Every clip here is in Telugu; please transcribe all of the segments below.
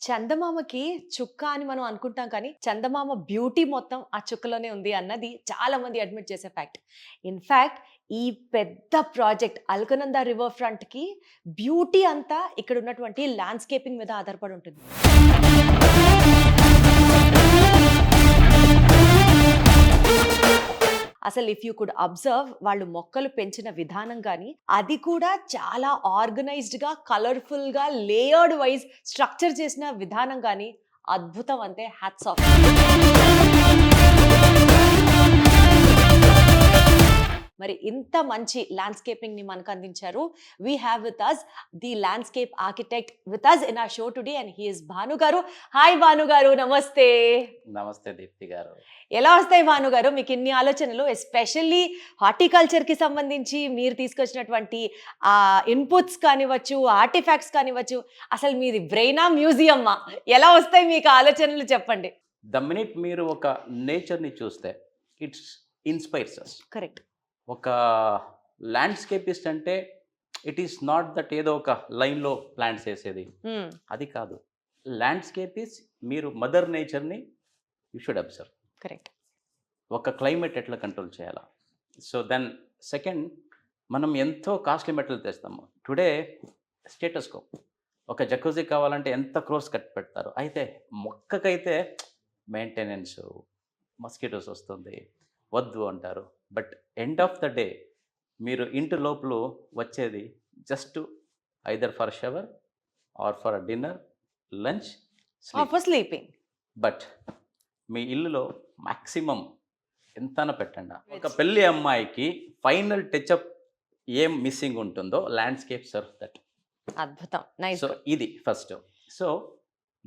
చందమామకి చుక్క అని మనం అనుకుంటాం కానీ చందమామ బ్యూటీ మొత్తం ఆ చుక్కలోనే ఉంది అన్నది చాలా మంది అడ్మిట్ చేసే ఫ్యాక్ట్. ఇన్ఫ్యాక్ట్ ఈ పెద్ద ప్రాజెక్ట్ అల్కనంద రివర్ ఫ్రంట్ కి బ్యూటీ అంతా ఇక్కడ ఉన్నటువంటి ల్యాండ్స్కేపింగ్ మీద ఆధారపడి ఉంటుంది. అసలు ఇఫ్ యూ కుడ్ అబ్జర్వ్ వాళ్ళు మొక్కలు పెంచిన విధానం కానీ అది కూడా చాలా ఆర్గనైజ్డ్ గా కలర్ఫుల్ గా లేయర్డ్ వైజ్ స్ట్రక్చర్ చేసిన విధానం కానీ అద్భుతం. అంతే హ్యాట్స్ ఆఫ్. మరి ఇంత మంచి ల్యాండ్స్కేపింగ్ ని మనకు అందించారు. We have with us the landscape architect with us in our show today and he is Bhanu గారు. హాయ్ భాను గారు, నమస్తే. నమస్తే దీప్తి గారు. ఎలా వస్తాయి భాను గారు మీకు ఇన్ని ఆలోచనలు, ఎస్పెషల్లీ హార్టికల్చర్ కి సంబంధించి మీరు తీసుకొచ్చినటువంటి ఆ ఇన్పుట్స్ కానివ్వచ్చు, ఆర్టిఫాక్ట్స్ కానివ్వచ్చు, అసలు మీది బ్రెయినా మ్యూజియమ్మా, ఎలా వస్తాయి మీకు ఆలోచనలు చెప్పండి. ద మినిట్ మీరు ఒక నేచర్ని చూస్తే ఇట్స్ ఇన్స్పైర్స్ అస్. కరెక్ట్. ఒక ల్యాండ్స్కేపిస్ట్ అంటే ఇట్ ఈస్ నాట్ దట్ ఏదో ఒక లైన్లో ప్లాంట్స్ వేసేది, అది కాదు. ల్యాండ్స్కేపిస్ట్ మీరు మదర్ నేచర్ని యూ షుడ్ అబ్జర్వ్. కరెక్ట్. ఒక క్లైమేట్ ఎట్లా కంట్రోల్ చేయాలా. సో దెన్ సెకండ్, మనం ఎంతో కాస్ట్లీ మెటీరియల్ తెస్తాము. టుడే స్టేటస్కో ఒక జకూజీ కావాలంటే ఎంత క్రోర్స్ కట్టి పెడతారు. అయితే మొక్కకైతే మెయింటెనెన్స్, మస్కిటోస్ వస్తుంది, వద్దు అంటారు. But end of the day మీరు ఇంటి లోపల వచ్చేది just either for shower or for dinner, lunch, for sleeping. But మీ ఇల్లులో మ్యాక్సిమం ఎంతన పెట్టండి. ఒక పెళ్ళి అమ్మాయికి ఫైనల్ టచ్అప్ ఏం మిస్సింగ్ ఉంటుందో ల్యాండ్స్కేప్ సర్వ్ దట్. అద్భుతం. నైస్. సో ఇది first. So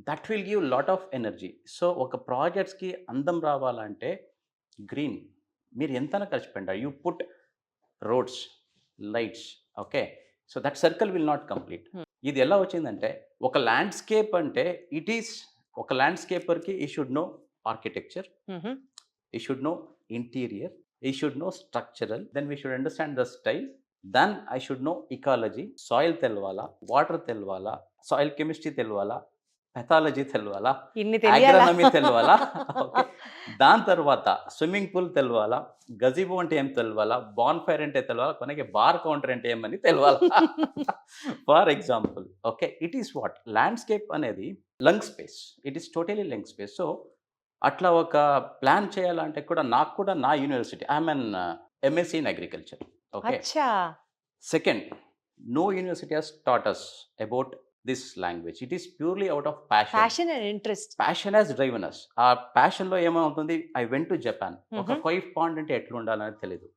that will give lot of energy. So ఒక ప్రాజెక్ట్స్కి అందం రావాలంటే గ్రీన్ మీరు ఎంతన ఖర్చు పెట్టండి. You put roads, lights, okay. So that circle will not complete. ఇది ఎలా వచ్చిందంటే ఒక ల్యాండ్స్కేప్ అంటే ఇట్ ఈస్ ఒక ల్యాండ్స్కేపర్కి he should know architecture, he should know interior, he should know structural, then we should understand the style, then I should know ecology, soil తెలవాలా, వాటర్ తెలవాలా, సాయిల్ కెమిస్ట్రీ తెలవాలా, పెథాలజీ తెలవాలా, అగ్రోనమీ తెలవాలా, ఓకే. దాని తర్వాత స్విమ్మింగ్ పూల్ తెలవాలా, గజిబో అంటే ఏం తెలవాలా, బాన్ ఫైర్ అంటే తెలవాలా, కొనకి బార్ కౌంటర్ అంటే ఏమని తెలవాలా. For example, okay. It is what landscape అనేది lung space. It is totally lung space. So అట్లా ఒక ప్లాన్ చేయాలంటే కూడా నాకు కూడా నా university I'm an MSc in agriculture, okay. Second, no university has taught us about this language. It is purely out of passion and interest. Passion has driven us. ఆ ప్యాషన్లో ఏమవుతుంది, ఐ వెంట్ టు జపాన్. ఒక కొయిఫ్ పాండ్ అంటే ఎట్లా ఉండాలనేది తెలియదు,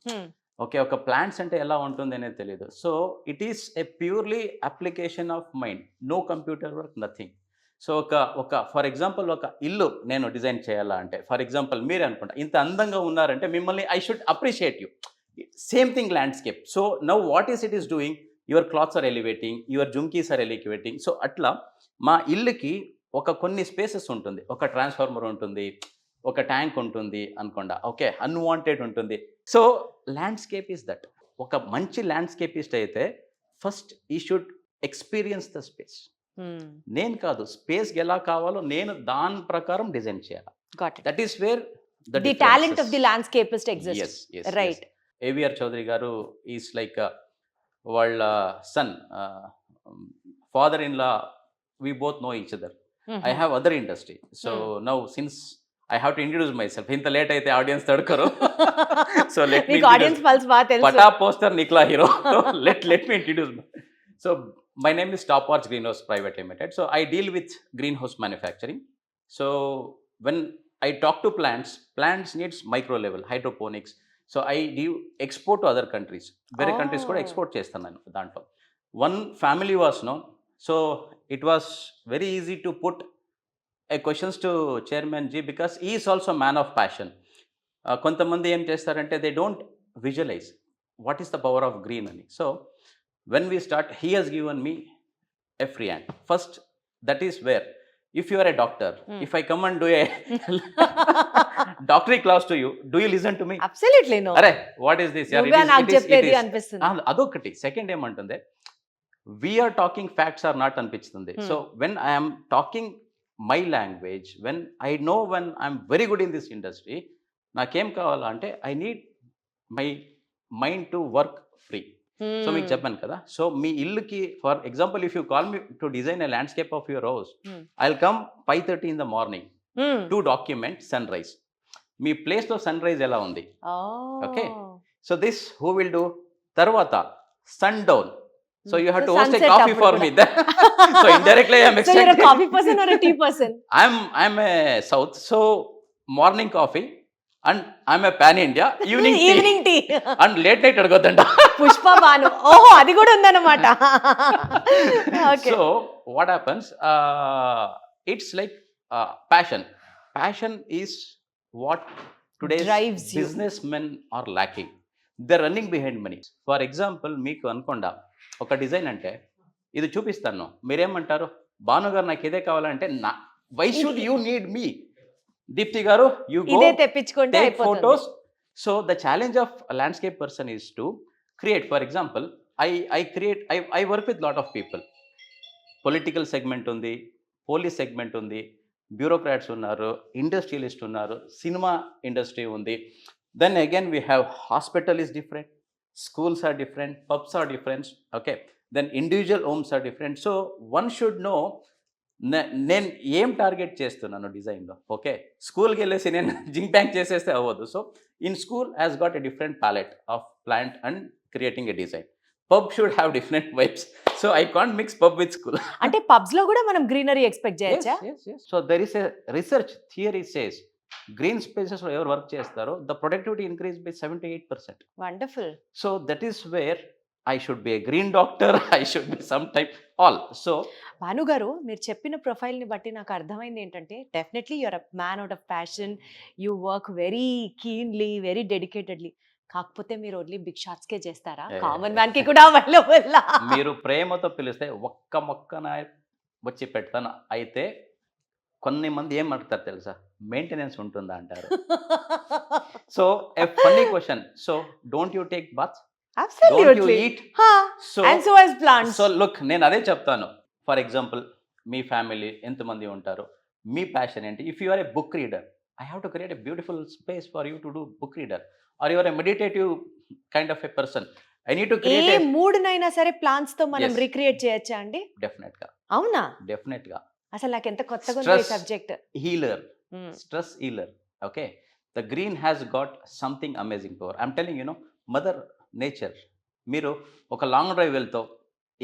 ఓకే. ఒక ప్లాంట్స్ అంటే ఎలా ఉంటుంది అనేది తెలియదు. So it is a purely application of mind, no computer work, nothing. So ఒక ఫర్ ఎగ్జాంపుల్ ఒక ఇల్లు నేను డిజైన్ చేయాలా అంటే, ఫర్ ఎగ్జాంపుల్ మీరే అనుకుంటా ఇంత అందంగా ఉన్నారంటే మిమ్మల్ని I should appreciate you. Same thing landscape. So now what is it is doing, your clothes are elevating, your jhumkis are elevating. So అట్లా మా ఇల్లుకి ఒక కొన్ని స్పేసెస్ ఉంటుంది, ఒక ట్రాన్స్ఫార్మర్ ఉంటుంది, ఒక ట్యాంక్ ఉంటుంది అనుకోండా, ఓకే. అన్వాంటెడ్ ఉంటుంది. So landscape is that. ఒక మంచి ల్యాండ్స్కేపిస్ట్ అయితే ఫస్ట్ ఈ షుడ్ ఎక్స్పీరియన్స్ ద స్పేస్. నేను కాదు, స్పేస్కి ఎలా కావాలో నేను దాని ప్రకారం డిజైన్ చేయాలి. That is where the talent of the landscapist exists. Right. AVR Chowdary garu is like వాళ్ళ son, father in law, we both know each other. I have other industry. So now since I have to introduce myself. ఇంత లేట్ అయితే ఆడియన్స్ తడుకరు. సో లెట్ మీ పటా పోస్టర్ నిక్లా hero. Let me introduce. So my name is Stopwatch Greenhouse Private Limited. So I deal with greenhouse manufacturing. So when I talk to plants needs micro level hydroponics. So I do export to other countries. Very countries kuda export chestunanu dantlo. One family was known. So it was very easy to put a questions to Chairman G because he is also man of passion. Kontamandi em chestarante they don't visualize what is the power of green ani. So when we start, he has given me a free hand. First, that is where, if you are a doctor, if I come and do a doctory class to you, do you listen to me? Absolutely no. Arre, what is this? Adokati. Second ఏమంటుంది, we are talking facts are not అనిపిస్తుంది. So when I am talking my language, when I know when I'm very good in this industry, నాకేం కావాలంటే I need my mind to work free. So మీకు చెప్పాను కదా, సో మీ ఇల్లుకి for example if you call me to design a landscape of your house, I will come 5:30 in the morning to document sunrise. మీ ప్లేస్లో సన్ రైజ్ ఎలా ఉంది, okay, so this who will do, తర్వాత sun down. So you have to host a coffee for me. So indirectly I am So you're a expecting. coffee person or a tea person? I'm a South, so morning coffee, and I'm a pan India evening tea, evening tea and late night అడగొద్దంట. పుష్ప బాను, ఓహో అది కూడా ఉందన్నమాట. Okay, So what happens? It's like passion is what today's Drives you. businessmen are lacking. They're running behind money. For example, మీకు అనుకోండా ఒక డిజైన్ అంటే ఇది చూపిస్తాను, మీరేమంటారు, భాను గారు నాకు ఇదే కావాలంటే నా వై షుడ్ యూ నీడ్ మీ, దీప్తి గారు యూ గో ఇదే తెప్పించుకుంటే take అయిపోతుంది. photos. So the challenge of a landscape person is to create. For example, I work with lot of people. Political segment ఉంది, పోలీస్ సెగ్మెంట్ ఉంది, బ్యూరోక్రాట్స్ ఉన్నారు, ఇండస్ట్రియలిస్ట్ ఉన్నారు, సినిమా ఇండస్ట్రీ ఉంది. Then again we have hospital is different, schools are different, pubs are different, okay, then individual homes are different. So one should know నేను ఏం టార్గెట్ చేస్తున్నాను డిజైన్లో. ఓకే, స్కూల్కి వెళ్ళేసి నేను జింక్ బ్యాంక్ చేసేస్తే అవ్వదు. So in school has got a different palette of plant and creating a design. Pub should have different vibes. So I can't mix pub with school. అంటే పబ్స్ లో కూడా మనం గ్రీనరీ ఎక్స్పెక్ట్ చేయొచ్చా? So there is a research theory says green స్పేసెస్లో ఎవరు వర్క్ చేస్తారో the productivity increase by 78%. Wonderful. So that is where I should be a green doctor, I should be some type all. So Bhanu గారు, మీరు చెప్పిన ప్రొఫైల్ ని బట్టి నాకు అర్థమైంది ఏంటంటే definitely you are a man out of passion, you work very keenly, very dedicatedly. కాకపోతే మీరు ఓన్లీ బిగ్ షాట్స్ కే చేస్తారా? కామన్ మ్యాన్ కి కూడా అవైలబుల్? మీరు ప్రేమతో పిలిస్తే ఒక్క మొక్కన వచ్చి పెడతాను. అయితే కొన్ని మంది ఏం అంటారు తెలుసా, మెయింటెనెన్స్ ఉంటుందా అంటారు. So a funny question, so don't you take bath, don't you eat, so look నేను అదే చెప్తాను. ఫర్ ఎగ్జాంపుల్ మీ ఫ్యామిలీ ఎంతమంది ఉంటారు, మీ ప్యాషన్ ఏంటి? If you are a book reader, I have to create a beautiful space for you to do book reader. Or you are a meditative kind of a person, I need to create ఏ మూడునైనా సరే ప్లాన్స్ తో మనం Yes. రీక్రియేట్ చేయొచ్చా అండి? డెఫినెట్ గా, అవునా? డెఫినెట్ గా. అసలు నాకు ఎంత కొత్తగా ఉంది Stress. Subject. Healer, stress healer, okay, the green has got something amazing power. I'm telling you, mother nature, మీరు ఒక లాంగ్ డ్రైవ్ వెళ్తావు,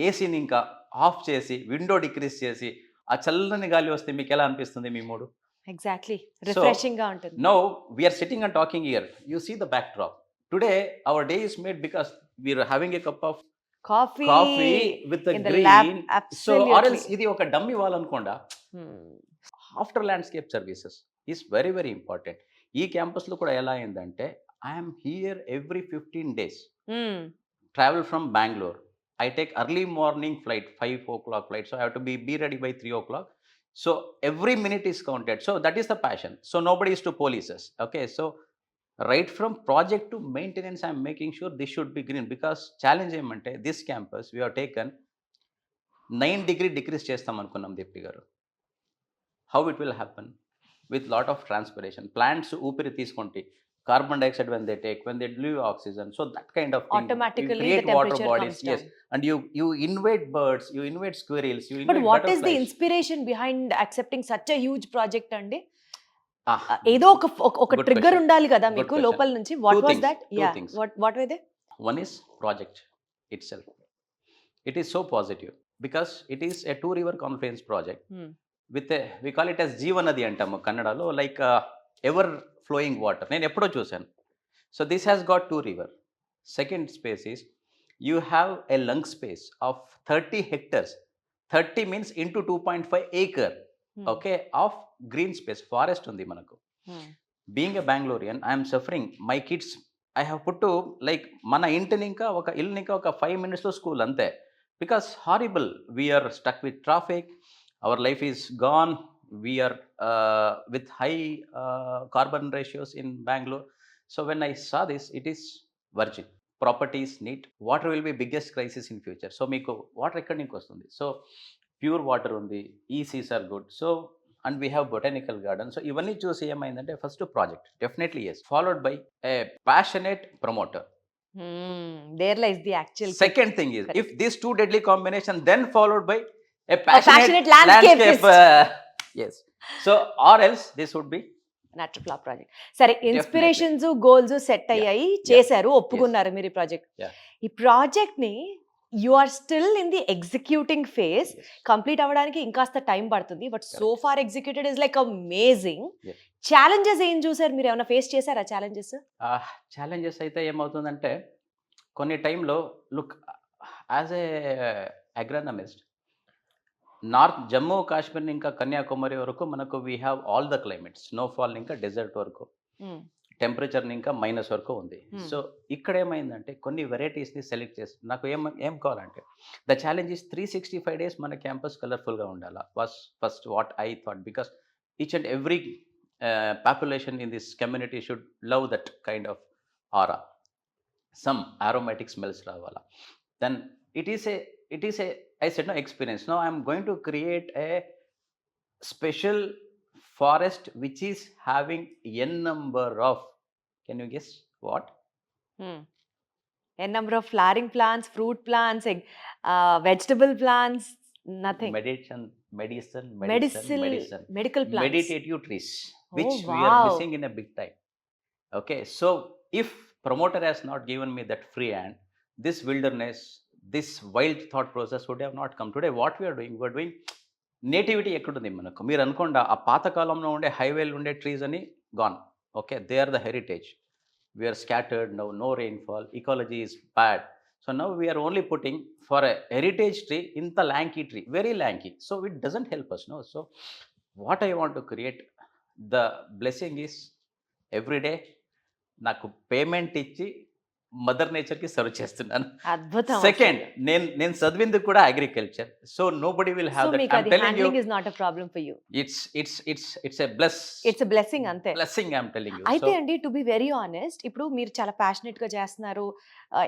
ఏసీని ఇంకా ఆఫ్ చేసి విండో డిక్రీజ్ చేసి ఆ చల్లని గాలి వస్తే మీకు ఎలా అనిపిస్తుంది మీ మూడు? ఎగ్జాక్ట్లీ, రిఫ్రెషింగ్ గా ఉంటుంది. Now we're sitting and talking here, you see the backdrop. Today our day is made because we're having a cup of coffee with the in the lab, green. So absolutely. ఆరెల్స్ ఇది ఒక డమ్ ఇవ్వాలనుకోండా, after landscape services is very very important. ఈ క్యాంపస్లో కూడా ఎలా అయిందంటే, I'm here every 15 days, travel from Bangalore. I take early morning flight, 5 o'clock flight. So I have to be ready by 3 o'clock. So every minute is counted. So that is the passion. So nobody is to police us. Okay. So right from project to maintenance, I'm making sure this should be green, because challenge ఏమంటే this campus we have taken 9 degree decrease చేస్తాం అనుకున్నాం దీప్తి గారు. How it will happen? With lot of transpiration. Plants ఊపిరి తీసుకుంటే carbon dioxide when they take, when they leave oxygen, so that kind of thing. Automatically you create the water temperature bodies, comes yes, down. and you invade birds, you invade squirrels, you invade but what is the butterflies. Inspiration behind accepting such a huge project అండి? Ah, ఏదో ఒక good ట్రిగ్గర్ question. ఉండాలి కదా Good మీకు question. లోపల నుంచి. What Two was things, that? two yeah, things. What way they? one is project itself. It is so positive because it is a 2 river confluence project with a, we call it as జీవనది అంటాము కన్నడలో, లైక్ ఎవర్ ఫ్లోయింగ్ వాటర్. నేను ఎప్పుడో చూశాను. So this has got 2 river. Second space is you have a lung space of 30 hectares. 30 means into 2.5 acre, okay, of green space, forest ఉంది మనకు. Being a Bengalurian, I'm suffering. My kids I have put to like మన ఇంటిని ఇంకా ఒక ఇల్లుని ఇంకా ఒక 5 minutesలో స్కూల్ అంతే. Because horrible, we are stuck with traffic, our life is gone, we are with high carbon ratios in Bengaluru. So when I saw this, it is virgin, properties neat, water will be biggest crisis in future. So మీకు వాటర్ ఎక్కడి నుంచి వస్తుంది? సో ప్యూర్ వాటర్ ఉంది, ECs are good. So and we have botanical garden. So ఇవన్నీ చూసి ఏమైందంటే first project definitely yes, followed by a passionate promoter. There lies the actual Second thing is, if these two deadly combination, then followed by a passionate passionate landscapist. Yes. So or else this would be natural flower project. సరే, ఇన్స్పిరేషన్స్ గోల్స్ సెట్ అయ్యాయి, చేశారు, ఒప్పుకున్నారు మీరు ఈ ప్రాజెక్ట్. Yeah. ఈ ప్రాజెక్ట్ ని you are still in the executing phase. Complete అవ్వడానికి ఇంకాస్త టైం పడుతుంది, but so far executed is like amazing. Yes. Challenges ఏం చూసారు మీరు? ఏమైనా ఫేస్ చేశారా ఛాలెంజెస్? ఛాలెంజెస్ అయితే ఏమవుతుందంటే కొన్ని టైంలో look as a agronomist, north Jammu Kashmir ఇంకా కన్యాకుమారి వరకు మనకు we have all the climates, snowfall ఇంకా డెజర్ట్ వరకు, టెంపరేచర్ ఇంకా మైనస్ వరకు ఉంది. సో ఇక్కడ ఏమైందంటే కొన్ని వెరైటీస్ని సెలెక్ట్ చేసి నాకు ఏం కావాలంటే ద ఛాలెంజ్ ఇస్ 365 days మన క్యాంపస్ కలర్ఫుల్గా ఉండాలా was first what I thought, because each and every population in this community should love that kind of aura, some aromatic smells రావాలా. Then it is a I said no experience. Now I am going to create a special forest which is having n number of, can you guess what? N number of flowering plants, fruit plants, vegetable plants, nothing. Medical plants. Meditative trees, which Oh, we are wow. missing in a big time. Okay, so if promoter has not given me that free hand, this wilderness, this wild thought process would have not come. Today what we are doing nativity ఎక్కడుంది మనకు? మీరు అనుకోండి ఆ పాతకాలంలో ఉండే హైవేలు ఉండే ట్రీస్ అని gone. Okay, they are the heritage. We are scattered now, no rainfall, ecology is bad. So now we are only putting for a heritage tree, ఇంత lanky tree, very lanky. So it doesn't help us. No, so what I want to create, the blessing is everyday నాకు పేమెంట్ ఇచ్చి మదర్ నేచర్కి సర్వ్ చేస్తున్నాను. అద్భుతం. సెకండ్, నేను చదివింది కూడా agriculture. So nobody will have that. I'm telling you, is not a problem for you. it's a bless. It's a blessing అంతే. Blessing I'm telling you. అయితే అండి, టు బి వెరీ ఆనెస్ట్, ఇప్పుడు మీరు చాలా ప్యాషనెట్ గా చేస్తున్నారు,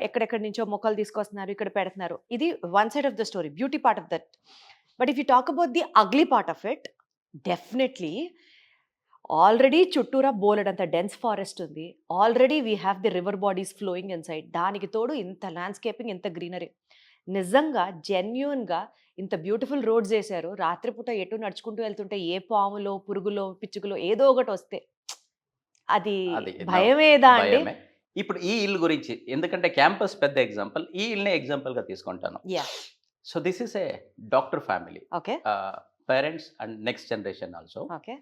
ఎక్కడెక్కడి నుంచో మొక్కలు తీసుకొస్తున్నారు, ఇక్కడ పెడుతున్నారు. ఇది one side of the story, beauty part of that. But if you talk about the ugly part of it, definitely already చుట్టూరా బోలెడంత డెన్స్ ఫారెస్ట్ ఉంది. Already we have the river bodies flowing in side. దానికి తోడు ఇంత ల్యాండ్స్కేపింగ్, ఇంత గ్రీనరీ. నిజంగా జెన్యూన్గా ఇంత బ్యూటిఫుల్ రోడ్స్ వేశారు. రాత్రిపూట ఎటు నడుచుకుంటూ వెళ్తుంటే ఏ పాములో, పురుగులో, పిచ్చుకలో ఏదో ఒకటి వస్తే అది భయమేదా అండి? భయమే. ఇప్పుడు ఈ ఇల్లు గురించి, ఎందుకంటే క్యాంపస్ పెద్ద ఎగ్జాంపుల్, ఈ ఇల్లునే ఎగ్జాంపుల్గా తీసుకుంటాను. So this is a doctor family. Okay, parents and next generation also. Okay.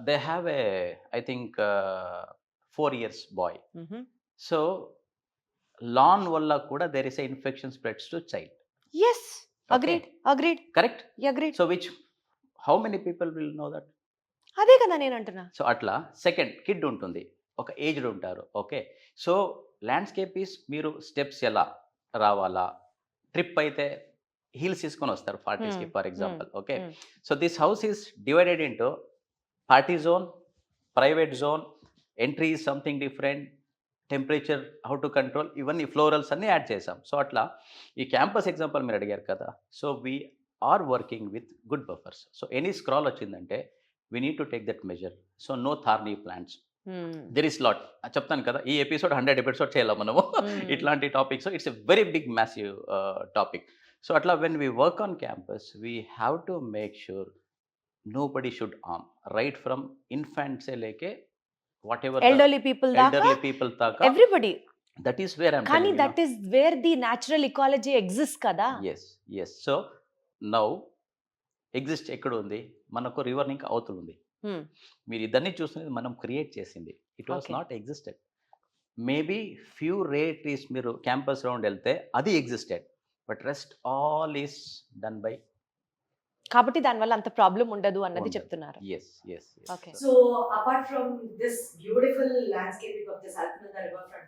They have a, I think 4 years boy. So lawn valla kuda there is a infection spreads to child. Yes, Okay. agreed. Correct? Agreed. So how many people will know that? అదే కదా నేను అంటున్నా. సో అట్లా సెకండ్ కిడ్ ఉంటుంది, ఒక ఏజ్డ్ ఉంటారు. ఓకే, సో ల్యాండ్స్కేప్ ఈస్ మీరు స్టెప్స్ ఎలా రావాలా, ట్రిప్ అయితే హీల్స్ తీసుకొని వస్తారు పార్టీస్కి for example. Okay, so this house is divided into party zone, private zone, entry is something different, temperature how to control, ఇవన్నీ ఫ్లోరల్స్ అన్నీ యాడ్ చేసాం. సో అట్లా ఈ క్యాంపస్ ఎగ్జాంపుల్ మీరు అడిగారు కదా, so we are working with good buffers. So any scroll వచ్చిందంటే we need to take that measure. So no thorny plants, there is lot. చెప్తాను కదా, ఈ ఎపిసోడ్ 100 ఎపిసోడ్ చేయాలి మనము ఇట్లాంటి topics. It's a very big massive topic. So అట్లా when we work on campus we have to make sure nobody should harm, right from infants se leke whatever elderly people taka, everybody. That is where I'm కానీ telling you, that is where the natural ecology exists kada. Yes. So now exist ఎక్కడ ఉంది మనకు, రివర్ ఇంకా అవతల ఉంది. మీరు ఇద్దరిని చూస్తున్నది మనం క్రియేట్ చేసింది. It was not existed. Maybe few rare trees మీరు క్యాంపస్ రౌండ్ వెళ్తే అది existed, but rest all is done by. కాబట్టి దానివల్ల అంత ప్రాబ్లం ఉండదు అన్నది చెప్తున్నారు. Yes. Okay. So apart from this beautiful landscaping of this Alkananda riverfront,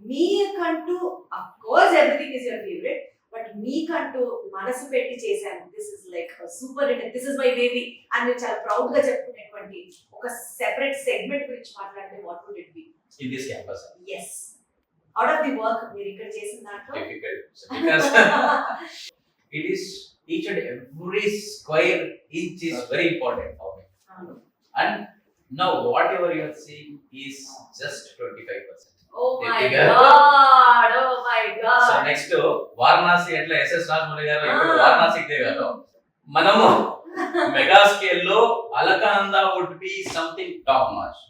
మీకంటూ of course everything is your favorite, but మీకంటూ మనసు పెట్టి చేశాను, this is like a super hit, this is my baby అని మీరు చాలా ప్రౌడ్ గా చెప్పుకునేటువంటి ఒక సెపరేట్ సెగ్మెంట్ గురించి మాట్లాడితే what would it be in this campus? Yes, out of the work మీరు ఇక్కడ చేసిన దాంట్లో Difficult, because it is each and every square inch is very important for me. And now whatever you are seeing is just 25%. Oh They my figure- god, oh my so god. Next Varanasi ఎట్లా ఎస్ఎస్ రాజమౌళి గారు ఇప్పుడు Ah. వారణాసికి దిగారు, మనము మెగా స్కేల్ లో Alakananda would be something top notch.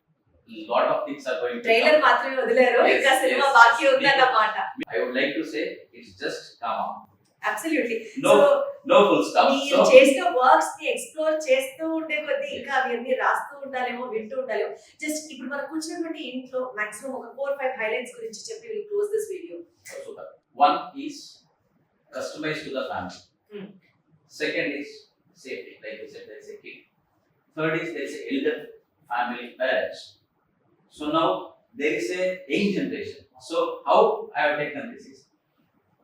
Lot of things are going trailer మాత్రమే వదిలేరు, Yes, ఇంకా సినిమా yes. బాకీ ఉందన్నమాట. I would like to say it's just come on, absolutely. No. So no full stop. మీరు సో చేసిన వర్క్స్ ని ఎక్స్ప్లోర్ చేస్తూ ఉండే కొద్దీ ఇంకా అవన్నీ రాస్తూ ఉండాలేమో, వింటూ ఉండాలేమో. జస్ట్ ఇప్పుడు మనం కూర్చున్నటువంటి ఇంట్లో మాక్సిమం ఒక 4-5 హైలైట్స్ గురించి చెప్పి will close this video. one is customized to the family. Hmm. Second is safety, like you said, there is a kid. Third is there is a elder family parents. So now there is a young generation. So how I have taken this is,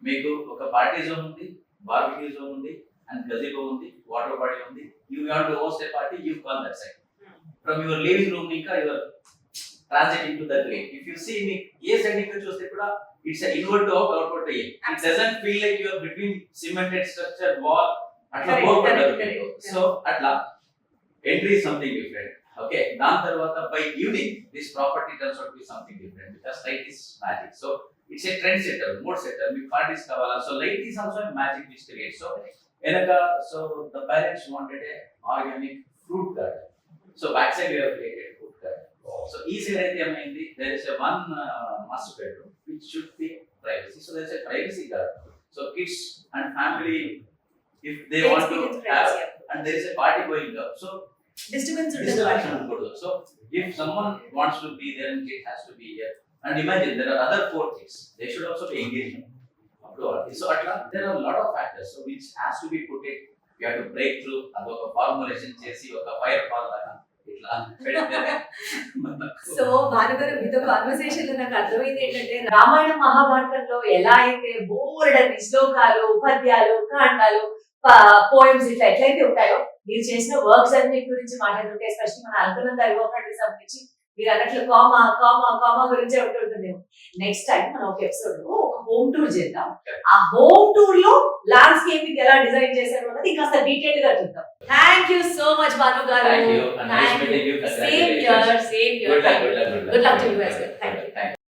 మీకు ఒక పార్టీ జోన్ ఉంది, బార్బిక్యూ జోన్ ఉంది, అండ్ గజిబో ఉంది, వాటర్ బాడీ ఉంది. You want to host a party, you call that side. From your living room ఇంకా your transiting to the great. If you see మీకు ఏ సైడ్ ఇంకా చూస్తే కూడా it's invert to outvert to in. It doesn't feel like you are between cemented structure wall అట్లా Correct, పోగొట్టదు correct, మీకు. correct. సో అట్లా ఎంట్రీ సంథింగ్ డిఫరెంట్. ఓకే, దాని తర్వాత by evening this property turns out be something different because light is magic. So it's a trend setter, mode setter. మీకు పార్టీస్ కావాలా, so light is also magic which create. So వెనక so the parents wanted a organic fruit garden. So back side you have created fruit garden. So ఈ సైడ్ అయితే ఏమైంది, there is a one master bedroom which should be privacy. So there is a privacy garden. So kids and family if they want to have, and there is a party going up, so disturbance distraction ఉండదు. ఉండకూడదు. So if someone wants to be there and kid has to be here, and imagine there are other 4 kids, they should also be engaged. So atla there are a lot of factors so which has to be put it, you have to break through adoka formulation chesi oka fire fall laga itla peditene. So భానుగారు మీతో కాన్వర్సేషన్ లో నాకు అర్థమైంది ఏంటంటే, రామాయణ మహాభారతంలో ఎలా అయితే బోల్డని శ్లోకాలు, ఉపద్యాలు, కాండాలు, పోయమ్స్ ఇట్లా ఎట్లయితే ఉంటాయో, మీరు చేసిన వర్క్స్ అన్ని గురించి మాట్లాడుతుంటే, ఎస్పెషల్లీ మన అల్కనంద రివర్ సంబంధించి మీరు అన్నట్లు కామా కామా కామా గురించే ఉంటుంటుందేమో. నెక్స్ట్ టైం మనం ఒక ఎపిసోడ్ లో ఒక హోమ్ టూర్ చేద్దాం. ఆ హోమ్ టూర్ లో ల్యాండ్స్కేపింగ్ ఎలా డిజైన్ చేశారు అన్నది కాస్త డీటెయిల్ గా చూద్దాం. Thank you so much Bhanu గారు. Thank you, and nice meeting you. Same here, same here. Good luck, good luck, good luck. Good luck to you as well. Thank you. Thank you.